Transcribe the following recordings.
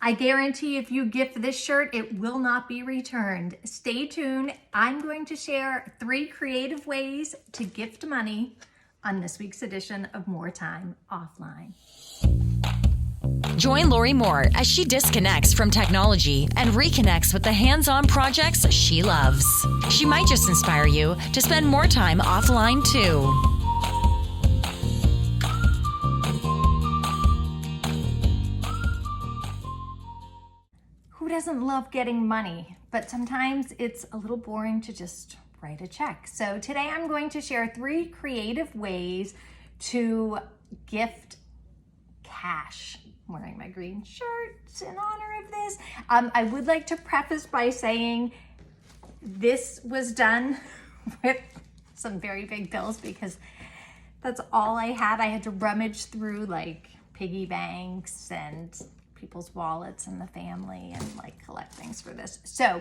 I guarantee if you gift this shirt, it will not be returned. Stay tuned. I'm going to share 3 creative ways to gift money on this week's edition of More Time Offline. Join Lori Moore as she disconnects from technology and reconnects with the hands-on projects she loves. She might just inspire you to spend more time offline too. Who doesn't love getting money? But sometimes it's a little boring to just write a check. So today I'm going to share 3 creative ways to gift cash. I'm wearing my green shirt in honor of this. I would like to preface by saying this was done with some very big bills because that's all I had. I had to rummage through like piggy banks and people's wallets in the family and like collect things for this. So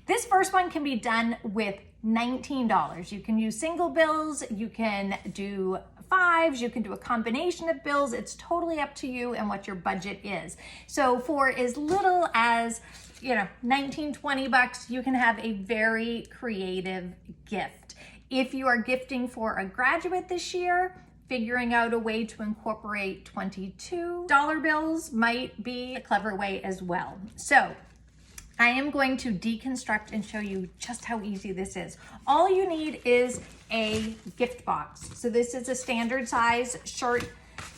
this first one can be done with $19. You can use single bills, you can do 5s, you can do a combination of bills. It's totally up to you and what your budget is. So for as little as, 19, 20 bucks, you can have a very creative gift. If you are gifting for a graduate this year, figuring out a way to incorporate $22 bills might be a clever way as well. So I am going to deconstruct and show you just how easy this is. All you need is a gift box. So this is a standard size shirt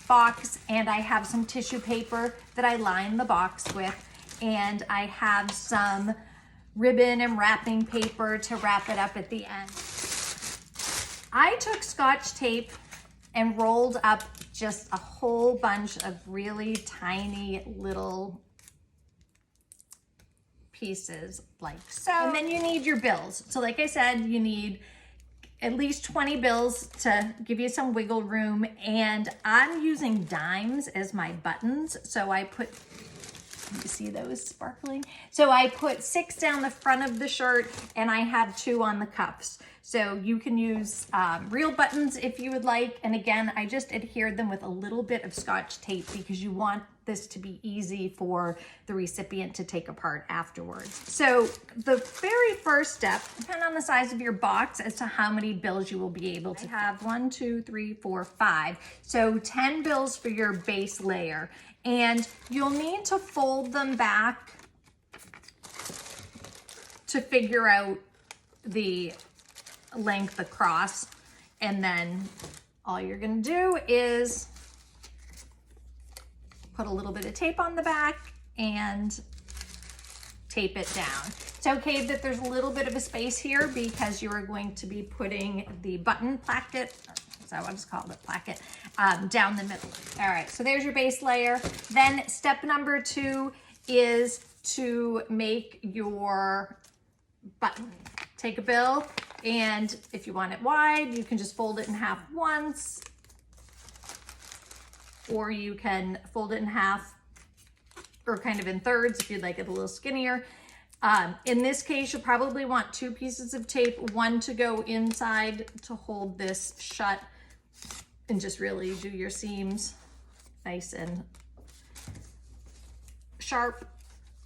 box, and I have some tissue paper that I line the box with, and I have some ribbon and wrapping paper to wrap it up at the end. I took Scotch tape and rolled up just a whole bunch of really tiny little pieces like so. And then you need your bills. So like I said, you need at least 20 bills to give you some wiggle room. And I'm using dimes as my buttons. So I put, you see those sparkling? So I put 6 down the front of the shirt and I have 2 on the cuffs. So you can use real buttons if you would like. And again, I just adhered them with a little bit of Scotch tape because you want this to be easy for the recipient to take apart afterwards. So the very first step, depend on the size of your box as to how many bills you will be able to have. 1, 2, 3, 4, 5. So 10 bills for your base layer. And you'll need to fold them back to figure out the length across, and then all you're gonna do is put a little bit of tape on the back and tape it down. It's okay that there's a little bit of a space here because you are going to be putting the button placket, is that what it's called, a placket, down the middle. All right, so there's your base layer. Then step number 2 is to make your button. Take a bill, and if you want it wide, you can just fold it in half once, or you can fold it in half or kind of in thirds if you'd like it a little skinnier. In this case, you'll probably want 2 pieces of tape, one to go inside to hold this shut and just really do your seams nice and sharp.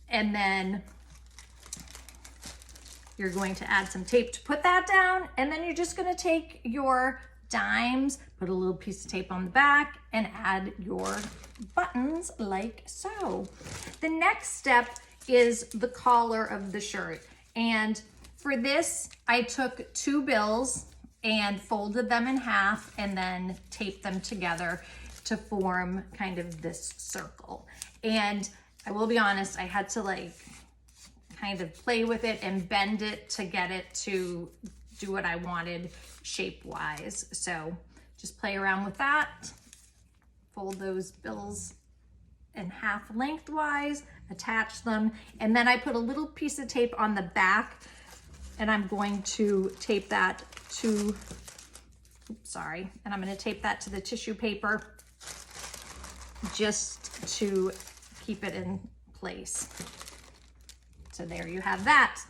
And then you're going to add some tape to put that down, and then you're just gonna take your dimes, put a little piece of tape on the back, and add your buttons like so. The next step is the collar of the shirt. And for this, I took 2 bills and folded them in half and then taped them together to form kind of this circle. And I will be honest, I had to kind of play with it and bend it to get it to do what I wanted shape-wise. So just play around with that. Fold those bills in half lengthwise, attach them, and then I put a little piece of tape on the back, and I'm going to tape that to, and I'm gonna tape that to the tissue paper just to keep it in place. So there you have that.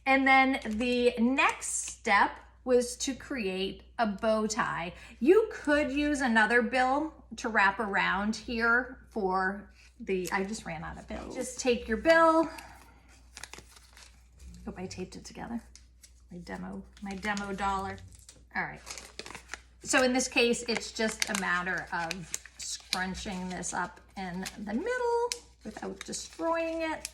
And then the next step was to create a bow tie. You could use another bill to wrap around here for I just ran out of bills. Just take your bill. Hope I taped it together. My demo dollar. All right. So in this case, it's just a matter of scrunching this up in the middle without destroying it,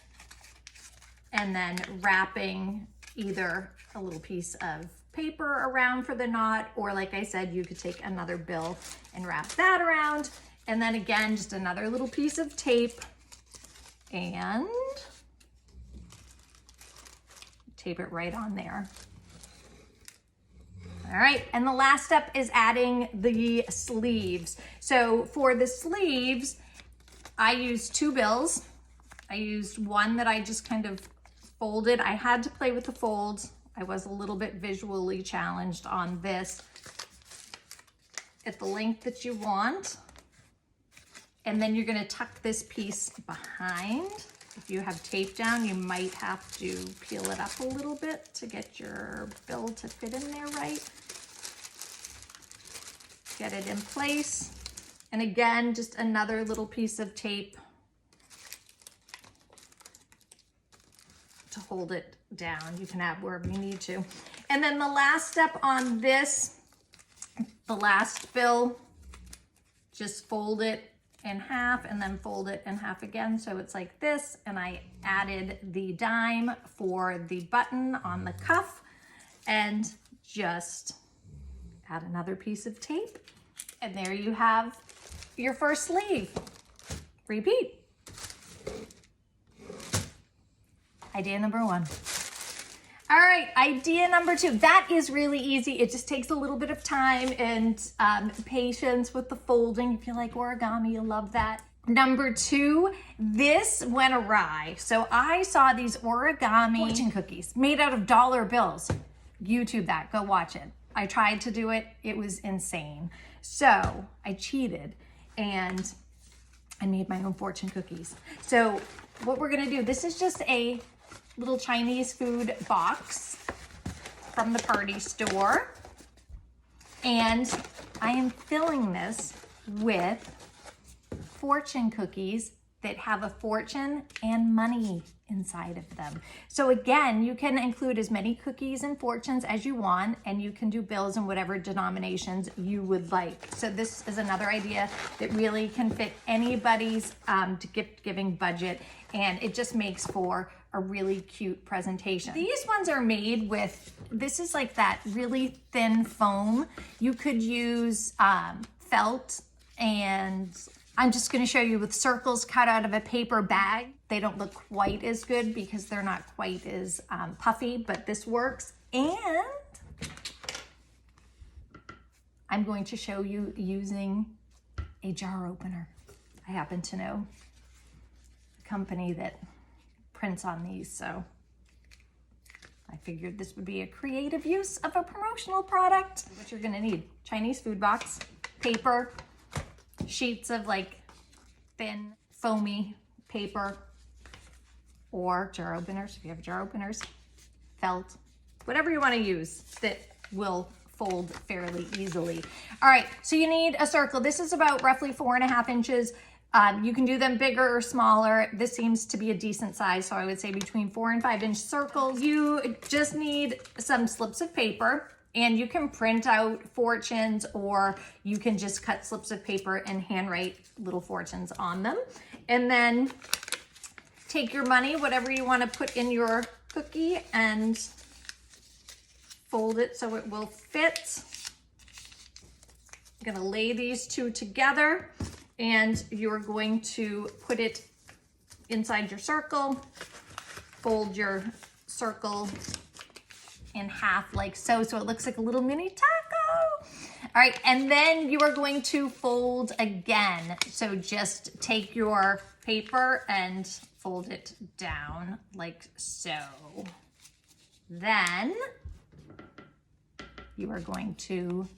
and then wrapping either a little piece of paper around for the knot, or like I said, you could take another bill and wrap that around. And then again, just another little piece of tape and tape it right on there. All right, and the last step is adding the sleeves. So for the sleeves, I used 2 bills. I used one that I just kind of folded. I had to play with the folds. I was a little bit visually challenged on this. At the length that you want. And then you're gonna tuck this piece behind. If you have tape down, you might have to peel it up a little bit to get your bill to fit in there right. Get it in place. And again, just another little piece of tape to hold it down. You can add wherever you need to. And then the last step on this, the last bill, just fold it in half and then fold it in half again. So it's like this. And I added the dime for the button on the cuff and just add another piece of tape. And there you have your first sleeve. Repeat. Idea number 1. All right, idea number 2. That is really easy. It just takes a little bit of time and patience with the folding. If you like origami, you'll love that. Number 2, this went awry. So I saw these origami fortune cookies made out of dollar bills. YouTube that, go watch it. I tried to do it, it was insane. So I cheated and I made my own fortune cookies. So what we're gonna do, this is just a little Chinese food box from the party store. And I am filling this with fortune cookies that have a fortune and money inside of them. So again, you can include as many cookies and fortunes as you want, and you can do bills in whatever denominations you would like. So this is another idea that really can fit anybody's gift giving budget, and it just makes for a really cute presentation. These ones are made with, this is like that really thin foam. You could use felt, and I'm just gonna show you with circles cut out of a paper bag. They don't look quite as good because they're not quite as puffy, but this works. And I'm going to show you using a jar opener. I happen to know a company that prints on these, so I figured this would be a creative use of a promotional product. What you're gonna need: Chinese food box, paper, sheets of like thin foamy paper, or jar openers if you have jar openers, felt, whatever you want to use that will fold fairly easily. All right, so you need a circle. This is about roughly 4.5 inches. You can do them bigger or smaller. This seems to be a decent size, so I would say between 4 and 5 inch circles. You just need some slips of paper, and you can print out fortunes, or you can just cut slips of paper and handwrite little fortunes on them. And then take your money, whatever you want to put in your cookie, and fold it so it will fit. I'm gonna lay these two together, and you're going to put it inside your circle, fold your circle in half like so, so it looks like a little mini taco. All right, and then you are going to fold again. So just take your paper and fold it down like so. Then you are going to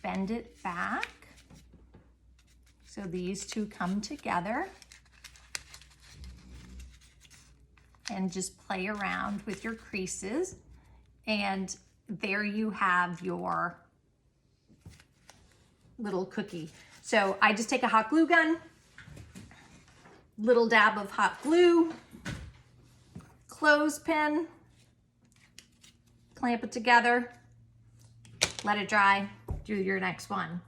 bend it back so these two come together, and just play around with your creases. And there you have your little cookie. So I just take a hot glue gun, little dab of hot glue, clothespin, clamp it together, let it dry, do your next one.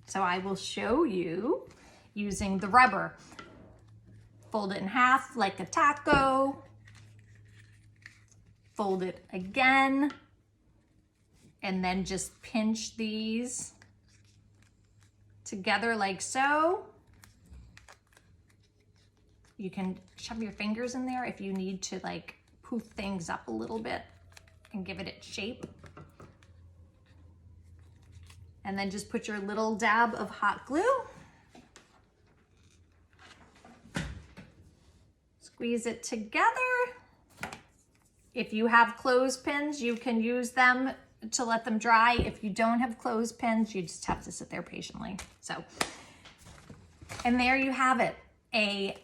So I will show you using the rubber. Fold it in half like a taco, fold it again, and then just pinch these together like so. You can shove your fingers in there if you need to like poof things up a little bit and give it its shape. And then just put your little dab of hot glue. Squeeze it together. If you have clothespins, you can use them to let them dry. If you don't have clothespins, you just have to sit there patiently. So, and there you have it. A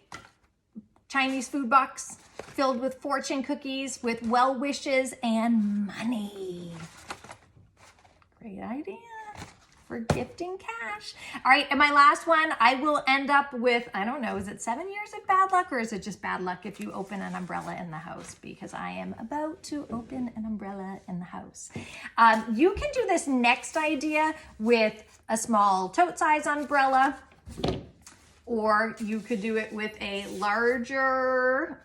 Chinese food box filled with fortune cookies with well wishes and money. Great idea for gifting cash. All right, and my last one, I will end up with, I don't know, is it 7 years of bad luck, or is it just bad luck if you open an umbrella in the house? Because I am about to open an umbrella in the house. You can do this next idea with a small tote size umbrella, or you could do it with a larger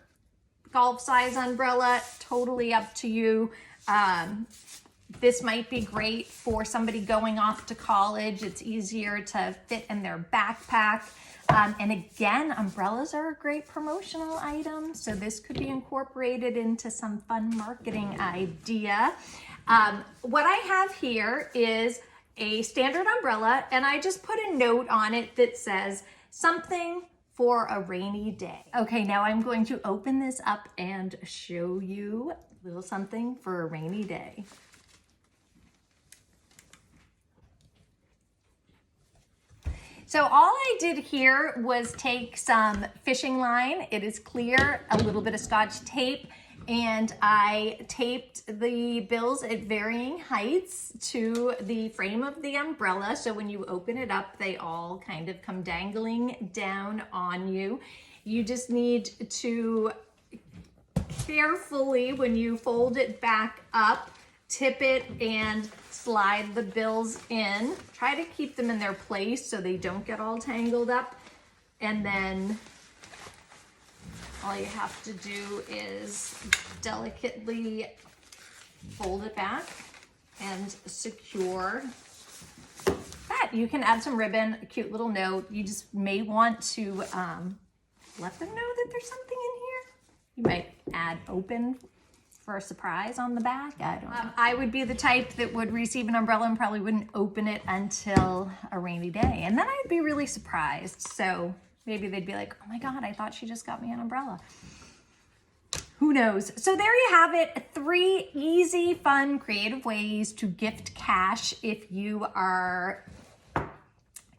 golf size umbrella, totally up to you. This might be great for somebody going off to college. It's easier to fit in their backpack. And again, umbrellas are a great promotional item, so this could be incorporated into some fun marketing idea. What I have here is a standard umbrella, and I just put a note on it that says something for a rainy day. Okay, now I'm going to open this up and show you a little something for a rainy day. So all I did here was take some fishing line. It is clear, a little bit of Scotch tape, and I taped the bills at varying heights to the frame of the umbrella. So when you open it up, they all kind of come dangling down on you. You just need to carefully, when you fold it back up, tip it and slide the bills in. Try to keep them in their place so they don't get all tangled up. And then all you have to do is delicately fold it back and secure that. You can add some ribbon, a cute little note. You just may want to let them know that there's something in here. You might add open for a surprise on the back. I don't know. I would be the type that would receive an umbrella and probably wouldn't open it until a rainy day. And then I'd be really surprised. So maybe they'd be like, oh my God, I thought she just got me an umbrella. Who knows? So there you have it. 3 easy, fun, creative ways to gift cash if you are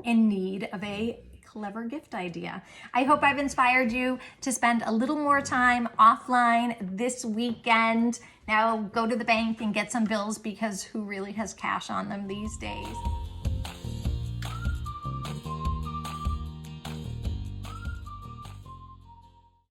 in need of a clever gift idea. I hope I've inspired you to spend a little more time offline this weekend. Now go to the bank and get some bills, because who really has cash on them these days?